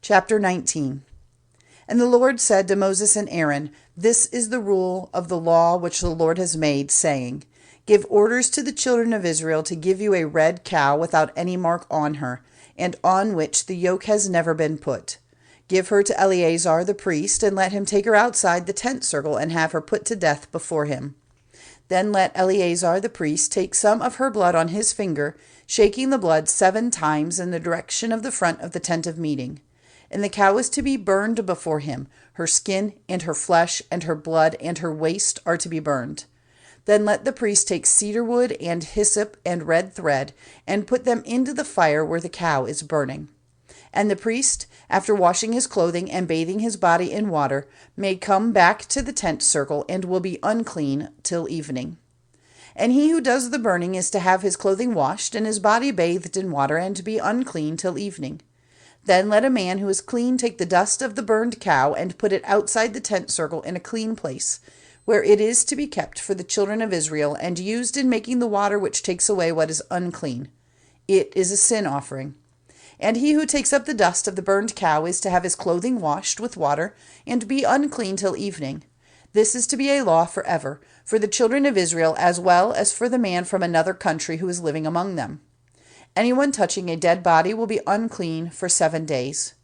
Chapter 19. And the Lord said to Moses and Aaron, This is the rule of the law which the Lord has made, saying, Give orders to the children of Israel to give you a red cow without any mark on her, and on which the yoke has never been put. Give her to Eleazar the priest, and let him take her outside the tent circle and have her put to death before him. Then let Eleazar the priest take some of her blood on his finger, shaking the blood 7 times in the direction of the front of the tent of meeting. And the cow is to be burned before him. Her skin and her flesh and her blood and her waist are to be burned. Then let the priest take cedar wood and hyssop and red thread, and put them into the fire where the cow is burning. And the priest, after washing his clothing and bathing his body in water, may come back to the tent circle and will be unclean till evening. And he who does the burning is to have his clothing washed and his body bathed in water and to be unclean till evening. Then let a man who is clean take the dust of the burned cow and put it outside the tent circle in a clean place, where it is to be kept for the children of Israel and used in making the water which takes away what is unclean. It is a sin offering. And he who takes up the dust of the burned cow is to have his clothing washed with water and be unclean till evening. This is to be a law forever, for the children of Israel as well as for the man from another country who is living among them. Anyone touching a dead body will be unclean for 7 days.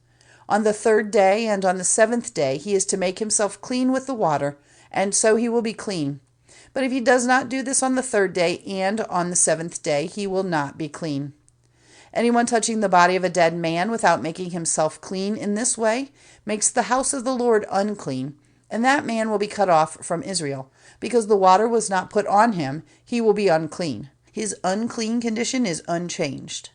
On the 3rd day and on the 7th day he is to make himself clean with the water, and so he will be clean. But if he does not do this on the 3rd day and on the 7th day, he will not be clean. Anyone touching the body of a dead man without making himself clean in this way makes the house of the Lord unclean, and that man will be cut off from Israel. Because the water was not put on him, he will be unclean. His unclean condition is unchanged.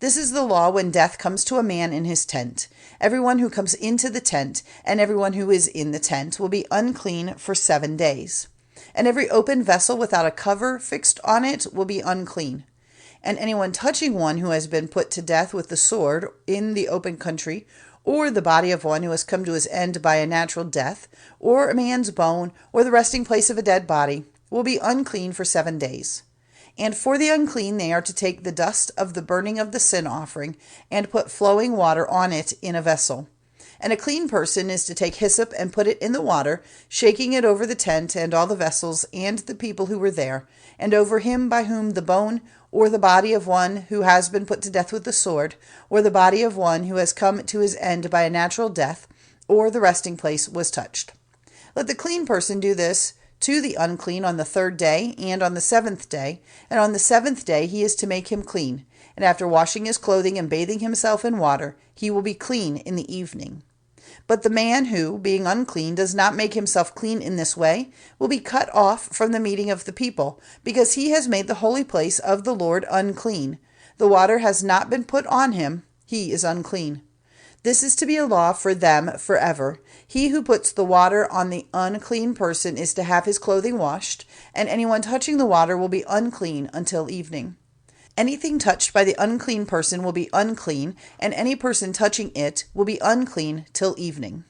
This is the law when death comes to a man in his tent. Everyone who comes into the tent and everyone who is in the tent will be unclean for 7 days. And every open vessel without a cover fixed on it will be unclean. And anyone touching one who has been put to death with the sword in the open country, or the body of one who has come to his end by a natural death, or a man's bone, or the resting place of a dead body, will be unclean for 7 days. And for the unclean they are to take the dust of the burning of the sin offering, and put flowing water on it in a vessel. And a clean person is to take hyssop and put it in the water, shaking it over the tent and all the vessels and the people who were there, and over him by whom the bone or the body of one who has been put to death with the sword, or the body of one who has come to his end by a natural death, or the resting place was touched. Let the clean person do this to the unclean on the 3rd day and on the 7th day, and on the 7th day he is to make him clean, and after washing his clothing and bathing himself in water, he will be clean in the evening. But the man who, being unclean, does not make himself clean in this way, will be cut off from the meeting of the people, because he has made the holy place of the Lord unclean. The water has not been put on him, he is unclean. This is to be a law for them forever. He who puts the water on the unclean person is to have his clothing washed, and anyone touching the water will be unclean until evening. Anything touched by the unclean person will be unclean, and any person touching it will be unclean till evening.